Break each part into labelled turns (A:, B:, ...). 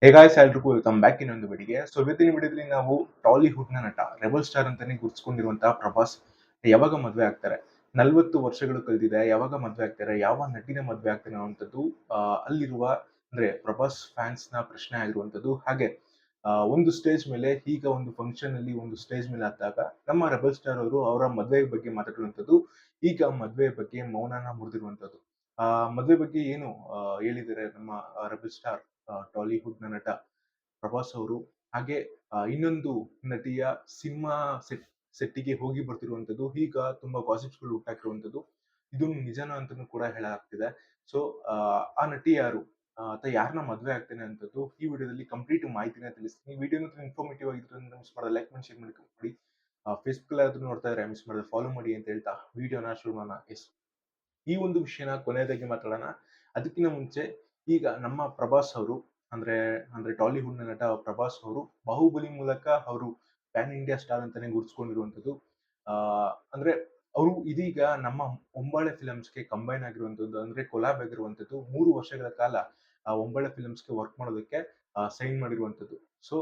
A: Hey guys ಎಲ್ರಿಗೂ welcome back ಇನ್ನೊಂದು ವಿಡಿಯೋಗೆ. ಇವತ್ತಿನ ವಿಡಿಯೋದಲ್ಲಿ ನಾವು ಟಾಲಿವುಡ್ ನ ನಟ ರೆಬಲ್ ಸ್ಟಾರ್ ಅಂತಾನೆ ಗುರುತಿಸಿಕೊಂಡಿರುವಂತಹ ಪ್ರಭಾಸ್ ಯಾವಾಗ ಮದುವೆ ಆಗ್ತಾರೆ, 40 ವರ್ಷಗಳು ಕಳೆದಿದೆ, ಯಾವಾಗ ಮದುವೆ ಆಗ್ತಾರೆ, ಯಾವ ನಟಿನ ಮದುವೆ ಆಗ್ತಾರೆ ಅನ್ನುವಂಥದ್ದು ಅಲ್ಲಿರುವ ಅಂದ್ರೆ ಪ್ರಭಾಸ್ ಫ್ಯಾನ್ಸ್ ನ ಪ್ರಶ್ನೆ ಆಗಿರುವಂತದ್ದು. ಹಾಗೆ ಒಂದು ಸ್ಟೇಜ್ ಮೇಲೆ ಈಗ ಒಂದು ಫಂಕ್ಷನ್ ಅಲ್ಲಿ ಒಂದು ಸ್ಟೇಜ್ ಮೇಲೆ ಆದಾಗ ನಮ್ಮ ರೆಬಲ್ ಸ್ಟಾರ್ ಅವರು ಅವರ ಮದುವೆ ಬಗ್ಗೆ ಮಾತಾಡಿರುವಂತದ್ದು. ಈಗ ಮದುವೆ ಬಗ್ಗೆ ಮೌನನ ಮುರಿದಿರುವಂತದ್ದು. ಮದುವೆ ಬಗ್ಗೆ ಏನು ಹೇಳಿದ್ದಾರೆ ನಮ್ಮ ರೆಬಲ್ ಸ್ಟಾರ್ ಟಾಲಿವುಡ್ ನ ನಟ ಪ್ರಭಾಸ್ ಅವರು. ಹಾಗೆ ಇನ್ನೊಂದು ನಟಿಯ ಸಿನಿಮಾ ಸೆಟ್ಟಿಗೆ ಹೋಗಿ ಬರ್ತಿರುವಂತದ್ದು. ಈಗ ತುಂಬಾ ಗಾಸಿಪ್ಸ್ ಗಳು ಹುಟ್ಟಾಕಿರುವಂತದ್ದು. ಇದು ನಿಜಾನ ಅಂತಾನೂ ಕೂಡ ಹೇಳಲಾಗ್ತಿದೆ. ಸೊ ಆ ನಟಿ ಯಾರು, ಅಥವಾ ಯಾರನ್ನ ಮದ್ವೆ ಆಗ್ತೇನೆ ಅಂತದ್ದು ಈ ವಿಡಿಯೋದಲ್ಲಿ ಕಂಪ್ಲೀಟ್ ಮಾಹಿತಿನ ತಿಳಿಸ್ತೀನಿ. ವಿಡಿಯೋನ ಇನ್ಫಾರ್ಮೇಟಿವ್ ಆಗಿದ್ರೆ ಮಿಸ್ ಮಾಡಲ್ಲ, ಲೈಕ್ ಮಾಡಿ ಶೇರ್ ಮಾಡಿ. ಫೇಸ್ಬುಕ್ ಅಲ್ಲಿ ನೋಡ್ತಾ ಇದ್ರೆ ಮಿಸ್ ಮಾಡಿದ್ರೆ ಫಾಲೋ ಮಾಡಿ ಅಂತ ಹೇಳ್ತಾ ವಿಡಿಯೋನ ಶುರು ಮಾಡೋಣ. ಎಸ್, ಈ ಒಂದು ವಿಷಯನ ಕೊನೆಯದಾಗಿ ಮಾತಾಡೋಣ. ಅದಕ್ಕಿಂತ ಮುಂಚೆ ಈಗ ನಮ್ಮ ಪ್ರಭಾಸ್ ಅವರು ಅಂದ್ರೆ ಅಂದ್ರೆ ಟಾಲಿವುಡ್ ನ ನಟ ಪ್ರಭಾಸ್ ಅವರು ಬಾಹುಬಲಿ ಮೂಲಕ ಅವರು ಪ್ಯಾನ್ ಇಂಡಿಯಾ ಸ್ಟಾರ್ ಅಂತಾನೆ ಗುರುತಿಸಿಕೊಂಡಿರುವಂತದ್ದು. ಆ ಅಂದ್ರೆ ಅವರು ಇದೀಗ ನಮ್ಮ ಒಂಬಾಳೆ ಫಿಲಮ್ಸ್ಗೆ ಕಂಬೈನ್ ಆಗಿರುವಂತದ್ದು, ಅಂದ್ರೆ ಕೊಲಾಬ್ ಆಗಿರುವಂತದ್ದು. 3 ವರ್ಷಗಳ ಕಾಲ ಒಂಬಾಳೆ ಫಿಲಮ್ಸ್ಗೆ ವರ್ಕ್ ಮಾಡೋದಕ್ಕೆ ಸೈನ್ ಮಾಡಿರುವಂತದ್ದು. ಸೊ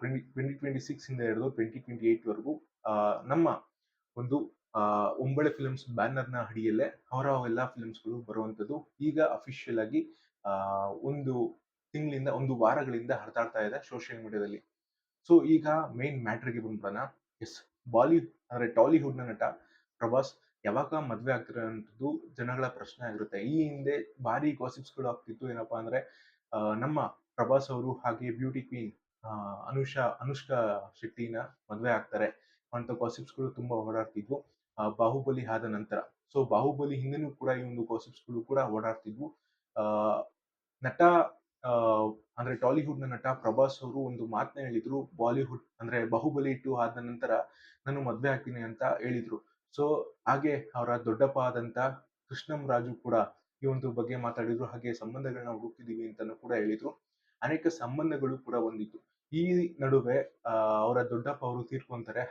A: 2026 ಇಂದ ಹಿಡಿದು 2028 ವರೆಗೂ ನಮ್ಮ ಒಂದು ಒಂಬಳೆ ಫಿಲ್ಮ್ಸ್ ಬ್ಯಾನರ್ ನ ಅಡಿಯಲ್ಲೇ ಅವರ ಎಲ್ಲಾ ಫಿಲ್ಮ್ಸ್ ಗಳು ಬರುವಂತದ್ದು. ಈಗ ಅಫಿಷಿಯಲ್ ಆಗಿ ಒಂದು ತಿಂಗಳಿಂದ ಒಂದು ವಾರಗಳಿಂದ ಹರಿದಾಡ್ತಾ ಇದೆ ಸೋಷಿಯಲ್ ಮೀಡಿಯಾದಲ್ಲಿ. ಸೊ ಈಗ ಮೇನ್ ಮ್ಯಾಟ್ರಿಗೆ ಬಂದ್ಬಿಡೋಣ. ಎಸ್, ಅಂದ್ರೆ ಟಾಲಿವುಡ್ ನ ನಟ ಪ್ರಭಾಸ್ ಯಾವಾಗ ಮದ್ವೆ ಆಗ್ತಾರೆ ಅನ್ನೋದು ಜನಗಳ ಪ್ರಶ್ನೆ ಆಗಿರುತ್ತೆ. ಈ ಹಿಂದೆ ಭಾರಿ ಗಾಸಿಪ್ಸ್ ಗಳು ಆಗ್ತಿತ್ತು. ಏನಪ್ಪಾ ಅಂದ್ರೆ ನಮ್ಮ ಪ್ರಭಾಸ್ ಅವರು ಹಾಗೆ ಬ್ಯೂಟಿ ಕ್ವೀನ್ ಅನುಷ್ಕಾ ಶೆಟ್ಟಿನ ಮದ್ವೆ ಆಗ್ತಾರೆ ಅಂತ ಗಾಸಿಪ್ಸ್ ಗಳು ತುಂಬಾ ಓಡಾಡ್ತಿದ್ವು ಬಾಹುಬಲಿ ಆದ ನಂತರ. ಸೊ ಬಾಹುಬಲಿ ಹಿಂದೆನೂ ಕೂಡ ಈ ಒಂದು ಗಾಸಿಪ್ಸ್ ಗಳು ಕೂಡ ಓಡಾಡ್ತಿದ್ವು. ಆ ನಟ ಆ ಅಂದ್ರೆ ಟಾಲಿವುಡ್ ನ ನಟ ಪ್ರಭಾಸ್ ಅವರು ಒಂದು ಮಾತನ್ನ ಹೇಳಿದ್ರು. ಬಾಲಿವುಡ್ ಅಂದ್ರೆ ಬಾಹುಬಲಿ 2 ಆದ ನಂತರ ನಾನು ಮದ್ವೆ ಆಗ್ತೀನಿ ಅಂತ ಹೇಳಿದ್ರು. ಸೊ ಹಾಗೆ ಅವರ ದೊಡ್ಡಪ್ಪ ಆದಂತ ಕೃಷ್ಣಂ ರಾಜು ಕೂಡ ಈ ಒಂದು ಬಗ್ಗೆ ಮಾತಾಡಿದ್ರು. ಹಾಗೆ ಸಂಬಂಧಗಳನ್ನ ಹುಡುಕ್ತಿದೀವಿ ಅಂತಾನು ಕೂಡ ಹೇಳಿದ್ರು. ಅನೇಕ ಸಂಬಂಧಗಳು ಕೂಡ ಹೊಂದಿತ್ತು. ಈ ನಡುವೆ ಅವರ ದೊಡ್ಡಪ್ಪ ಅವರು ತೀರ್ಕೊಂತಾರೆ.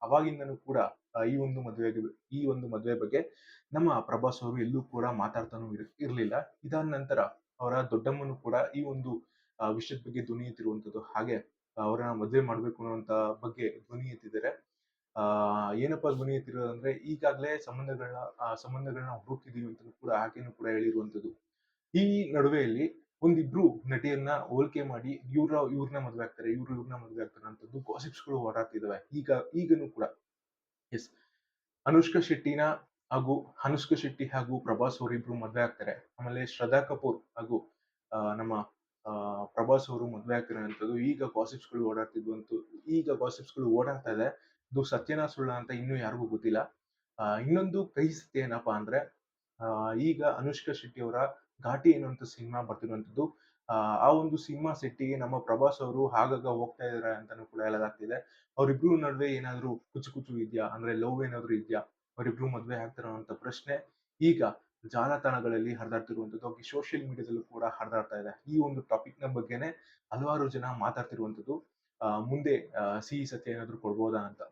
A: ಅವಾಗಿಂದನೂ ಕೂಡ ಈ ಒಂದು ಮದುವೆ ಬಗ್ಗೆ ನಮ್ಮ ಪ್ರಭಾಸ್ ಅವರು ಎಲ್ಲೂ ಕೂಡ ಮಾತಾಡ್ತಾನೂ ಇರ್ಲಿಲ್ಲ. ಇದಾದ ನಂತರ ಅವರ ದೊಡ್ಡಮ್ಮನು ಕೂಡ ಈ ಒಂದು ವಿಷಯದ ಬಗ್ಗೆ ಧ್ವನಿ ಎತ್ತಿರುವಂತದ್ದು. ಹಾಗೆ ಅವರನ್ನ ಮದುವೆ ಮಾಡ್ಬೇಕು ಅನ್ನುವಂತ ಬಗ್ಗೆ ಧ್ವನಿ ಎತ್ತಿದ್ದಾರೆ. ಏನಪ್ಪಾ ಧ್ವನಿ ಎತ್ತಿರೋದಂದ್ರೆ ಈಗಾಗಲೇ ಸಂಬಂಧಗಳನ್ನ ಹುಡುಕ್ತಿದೀವಿ ಅಂತ ಕೂಡ ಆಕೆನೂ ಕೂಡ ಹೇಳಿರುವಂತದ್ದು. ಈ ನಡುವೆಯಲ್ಲಿ ಒಂದಿಬ್ರು ನಟಿಯನ್ನ ಹೋಲಿಕೆ ಮಾಡಿ ಇವ್ರನ್ನ ಮದ್ವೆ ಆಗ್ತಾರೆ, ಇವ್ರನ್ನ ಮದ್ವೆ ಆಗ್ತಾರೆ ಅಂತದ್ದು ಗಾಸಿಪ್ಸ್ ಗಳು ಓಡಾಡ್ತಿದಾವೆ ಈಗನೂ ಕೂಡ. ಎಸ್, ಅನುಷ್ಕಾ ಶೆಟ್ಟಿನ ಅನುಷ್ಕಾ ಶೆಟ್ಟಿ ಹಾಗೂ ಪ್ರಭಾಸ್ ಅವರಿಬ್ರು ಮದ್ವೆ ಆಗ್ತಾರೆ. ಆಮೇಲೆ ಶ್ರದ್ಧಾ ಕಪೂರ್ ಹಾಗೂ ನಮ್ಮ ಪ್ರಭಾಸ್ ಅವರು ಮದ್ವೆ ಆಗ್ತಾರೆ ಅಂತದ್ದು ಈಗ ಗಾಸಿಪ್ಸ್ ಗಳು ಓಡಾಡ್ತಿದ್ವಂತೂ. ಈಗ ಗಾಸಿಪ್ಸ್ ಗಳು ಓಡಾಡ್ತಾ ಇದೆ. ಇದು ಸತ್ಯನಾ ಸುಳ್ಳ ಅಂತ ಇನ್ನೂ ಯಾರಿಗೂ ಗೊತ್ತಿಲ್ಲ. ಇನ್ನೊಂದು ಕಹಿ ಸತ್ಯ ಏನಪ್ಪಾ ಅಂದ್ರೆ ಈಗ ಅನುಷ್ಕಾ ಶೆಟ್ಟಿ ಅವರ ಘಾಟಿ ಎನ್ನುವಂತ ಸಿನಿಮಾ ಬರ್ತಿರುವಂತದ್ದು. ಆ ಒಂದು ಸಿನಿಮಾ ಸೆಟ್ಟಿಗೆ ನಮ್ಮ ಪ್ರಭಾಸ್ ಅವರು ಆಗಾಗ ಹೋಗ್ತಾ ಇದಾರೆ ಅಂತಾನೂ ಕೂಡ ಹೇಳಲಾಗ್ತಿದೆ. ಅವರಿಬ್ರು ನಡುವೆ ಏನಾದ್ರು ಕುಚು ಇದ್ಯಾ, ಅಂದ್ರೆ ಲವ್ ಏನಾದ್ರು ಇದ್ಯಾ, ಅವರಿಬ್ರು ಮದ್ವೆ ಆಗ್ತಾರ ಅಂತ ಪ್ರಶ್ನೆ ಈಗ ಜಾಲತಾಣಗಳಲ್ಲಿ ಹರಿದಾಡ್ತಿರುವಂತದ್ದು. ಹಾಗೆ ಸೋಷಿಯಲ್ ಮೀಡಿಯಾದಲ್ಲೂ ಕೂಡ ಹರಿದಾಡ್ತಾ ಇದೆ. ಈ ಒಂದು ಟಾಪಿಕ್ ನ ಬಗ್ಗೆನೆ ಹಲವಾರು ಜನ ಮಾತಾಡ್ತಿರುವಂತದ್ದು. ಮುಂದೆ ಸಿಹಿ ಸತ್ಯ ಏನಾದ್ರು ಕೊಡ್ಬೋದಾ ಅಂತ.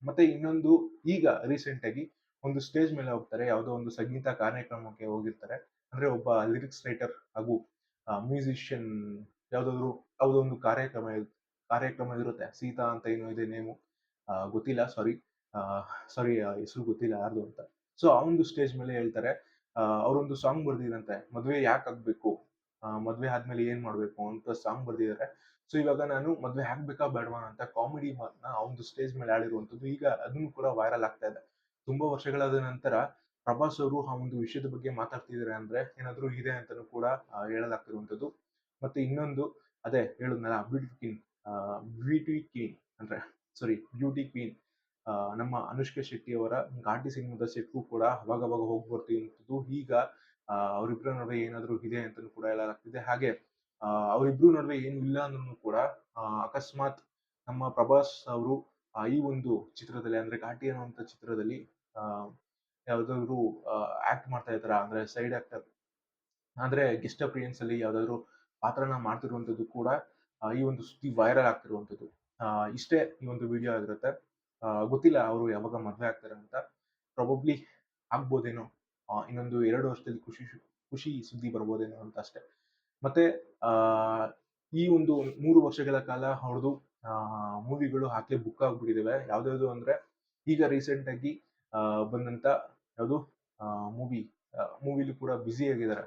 A: ಮತ್ತೆ ಇನ್ನೊಂದು, ಈಗ ರೀಸೆಂಟ್ ಆಗಿ ಒಂದು ಸ್ಟೇಜ್ ಮೇಲೆ ಹೋಗ್ತಾರೆ, ಯಾವುದೋ ಒಂದು ಸಂಗೀತ ಕಾರ್ಯಕ್ರಮಕ್ಕೆ ಹೋಗಿರ್ತಾರೆ. ಅಂದ್ರೆ ಒಬ್ಬ ಲಿರಿಕ್ಸ್ ರೈಟರ್ ಹಾಗೂ ಮ್ಯೂಸಿಷಿಯನ್ ಯಾವ್ದಾದ್ರು ಯಾವುದೋ ಒಂದು ಕಾರ್ಯಕ್ರಮ ಇರುತ್ತೆ. ಸೀತಾ ಅಂತ ಏನೋ ಇದೆ ನೇಮು, ಗೊತ್ತಿಲ್ಲ, ಸಾರಿ ಹೆಸರು ಗೊತ್ತಿಲ್ಲ ಯಾರ್ದು ಅಂತ. ಸೊ ಆ ಒಂದು ಸ್ಟೇಜ್ ಮೇಲೆ ಹೇಳ್ತಾರೆ, ಅವರೊಂದು ಸಾಂಗ್ ಬರ್ದಿರಂತೆ, ಮದ್ವೆ ಯಾಕೆ ಆಗ್ಬೇಕು, ಮದ್ವೆ ಆದ್ಮೇಲೆ ಏನ್ ಮಾಡ್ಬೇಕು ಅಂತ ಸಾಂಗ್ ಬರ್ದಿದ್ದಾರೆ. ಸೊ ಇವಾಗ ನಾನು ಮದ್ವೆ ಆಗ್ಬೇಕಾ ಬೇಡವಾ ಅಂತ ಕಾಮಿಡಿ ಮಾತನ್ನ ಆ ಒಂದು ಸ್ಟೇಜ್ ಮೇಲೆ ಆಡಿರುವಂತದ್ದು. ಈಗ ಅದನ್ನು ಕೂಡ ವೈರಲ್ ಆಗ್ತಾ ಇದೆ. ತುಂಬಾ ವರ್ಷಗಳಾದ ನಂತರ ಪ್ರಭಾಸ್ ಅವರು ಆ ಒಂದು ವಿಷಯದ ಬಗ್ಗೆ ಮಾತಾಡ್ತಿದ್ದಾರೆ ಅಂದ್ರೆ ಏನಾದ್ರು ಇದೆ ಅಂತಾನೂ ಕೂಡ ಹೇಳಲಾಗ್ತಿರುವಂತದ್ದು. ಮತ್ತೆ ಇನ್ನೊಂದು, ಅದೇ ಹೇಳುದ್ನಲ್ಲ, ಬ್ಯೂಟಿ ಕ್ವೀನ್ ಅಂದ್ರೆ ಬ್ಯೂಟಿ ಕ್ವೀನ್ ನಮ್ಮ ಅನುಷ್ಕಾ ಶೆಟ್ಟಿ ಅವರ ಘಾಟಿ ಸಿನಿಮಾದ ಸೆಟ್ಗೂ ಕೂಡ ಅವಾಗವಾಗ ಹೋಗಿ ಬರ್ತಿರುವಂತದ್ದು. ಈಗ ಅವರಿಬ್ಬರ ನಡುವೆ ಏನಾದ್ರು ಇದೆ ಅಂತಾನೂ ಕೂಡ ಹೇಳಲಾಗ್ತಿದೆ. ಹಾಗೆ ಅವರಿಬ್ರು ನಡುವೆ ಏನು ಇಲ್ಲ ಅಂದ್ರೂ ಕೂಡ ಅಕಸ್ಮಾತ್ ನಮ್ಮ ಪ್ರಭಾಸ್ ಅವರು ಈ ಒಂದು ಚಿತ್ರದಲ್ಲಿ ಅಂದ್ರೆ ಘಾಟಿ ಅನ್ನುವಂತ ಚಿತ್ರದಲ್ಲಿ ಆ ಯಾವ್ದಾದ್ರು ಆಕ್ಟ್ ಮಾಡ್ತಾ ಇದಾರ, ಅಂದ್ರೆ ಸೈಡ್ ಆಕ್ಟರ್ ಅಂದ್ರೆ ಗೆಸ್ಟ್ ಅಪಿಯರೆನ್ಸ್ ಅಲ್ಲಿ ಯಾವ್ದಾದ್ರು ಪಾತ್ರನ ಮಾಡ್ತಿರುವಂತದ್ದು ಕೂಡ ಈ ಒಂದು ಸುದ್ದಿ ವೈರಲ್ ಆಗ್ತಿರುವಂತದ್ದು. ಇಷ್ಟೇ ಈ ಒಂದು ವಿಡಿಯೋ ಆಗಿರುತ್ತೆ. ಗೊತ್ತಿಲ್ಲ ಅವರು ಯಾವಾಗ ಮದ್ವೆ ಆಗ್ತಾರೆ ಅಂತ. ಪ್ರಾಬಬ್ಲಿ ಆಗ್ಬೋದೇನೋ, ಇನ್ನೊಂದು 2 ವರ್ಷದಲ್ಲಿ ಖುಷಿ ಸುದ್ದಿ ಬರ್ಬೋದೇನೋ ಅಂತ ಅಷ್ಟೇ. ಮತ್ತೆ ಆ ಈ ಒಂದು 3 ವರ್ಷಗಳ ಕಾಲ ಅವ್ರದ್ದು ಮೂವಿಗಳು ಆಗ್ಲೇ ಬುಕ್ ಆಗ್ಬಿಟ್ಟಿದಾವೆ. ಯಾವ್ದ್ಯಾವ್ದು ಅಂದ್ರೆ ಈಗ ರೀಸೆಂಟ್ ಆಗಿ ಬಂದಂತ ಯಾವುದು ಮೂವಿ ಮೂವಿಲಿ ಕೂಡ ಬ್ಯುಸಿ ಆಗಿದ್ದಾರೆ.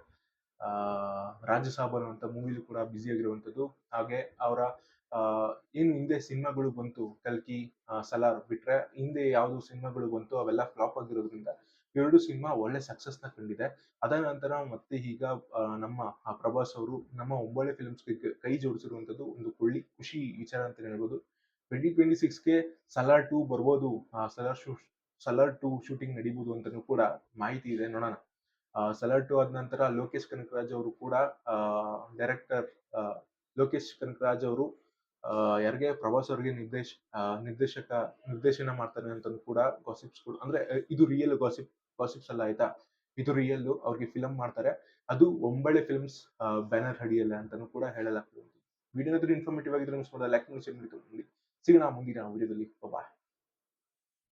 A: ರಾಜಸಾಬ್ ಅನ್ನುವಂಥ ಮೂವಿಲಿ ಕೂಡ ಬ್ಯುಸಿ ಆಗಿರುವಂಥದ್ದು. ಹಾಗೆ ಅವರ ಏನು ಹಿಂದೆ ಸಿನಿಮಾಗಳು ಬಂತು ಕಲ್ಕಿ, ಸಲಾರ್ ಬಿಟ್ರೆ ಹಿಂದೆ ಯಾವ್ದು ಸಿನಿಮಾಗಳು ಬಂತು ಅವೆಲ್ಲ ಫ್ಲಾಪ್ ಆಗಿರೋದ್ರಿಂದ 2 ಸಿನಿಮಾ ಒಳ್ಳೆ ಸಕ್ಸಸ್‌ನ ಕಂಡಿದೆ. ಅದಾದ ನಂತರ ಮತ್ತೆ ಈಗ ನಮ್ಮ ಪ್ರಭಾಸ್ ಅವರು ನಮ್ಮ ಒಂಬಳೆ ಫಿಲ್ಮ್ಸ್‌ಗೆ ಕೈ ಜೋಡಿಸಿರುವಂಥದ್ದು ಒಂದು ಖುಷಿ ವಿಚಾರ ಅಂತಾನೆ ಹೇಳ್ಬೋದು. 2026ಗೆ ಸಲಾರ್ 2 ಬರ್ಬೋದು. ಸಲಾರ್ 2 ಶೂಟಿಂಗ್ ನಡೀಬೋದು ಅಂತಾನೂ ಕೂಡ ಮಾಹಿತಿ ಇದೆ. ನೋಡೋಣ. ಸಲಾರ್ 2 ಆದ ನಂತರ ಲೋಕೇಶ್ ಕನಕರಾಜ್ ಅವರು ಕೂಡ ಡೈರೆಕ್ಟರ್ ಲೋಕೇಶ್ ಕನಕರಾಜ್ ಅವರು ಯಾರಿಗೆ ಪ್ರಭಾಸ್ ಅವರಿಗೆ ನಿರ್ದೇಶನ ಮಾಡ್ತಾರೆ ಅಂತಾನೂ ಕೂಡ ಗಾಸಿಪ್ಸ್‌ಗಳು ಅಂದ್ರೆ ಇದು ರಿಯಲ್ ಗಾಸಿಪ್ಸ್ ಅಲ್ಲ ಆಯ್ತಾ. ಇದು ರಿಯಲ್ ಅವ್ರಿಗೆ ಫಿಲಂ ಮಾಡ್ತಾರೆ. ಅದು ಒಂಬಳೆ ಫಿಲ್ಮ್ಸ್ ಬ್ಯಾನರ್ ಅಡಿಯಲ್ಲ ಅಂತಾನೂ ಕೂಡ ಹೇಳಲಾಗ್ತದೆ. ವಿಡಿಯೋ ಏನಾದ್ರು ಇನ್ಫಾರ್ಮೇಟಿವ್ ಆಗಿದ್ರೆ ಲೈಕ್ ಮಾಡಿ, ಶೇರ್ ಮಾಡಿ. ಸಿಗೋಣ ಮುಂದಿನ ವಿಡಿಯೋದಲ್ಲಿ. ಬಾಯ್.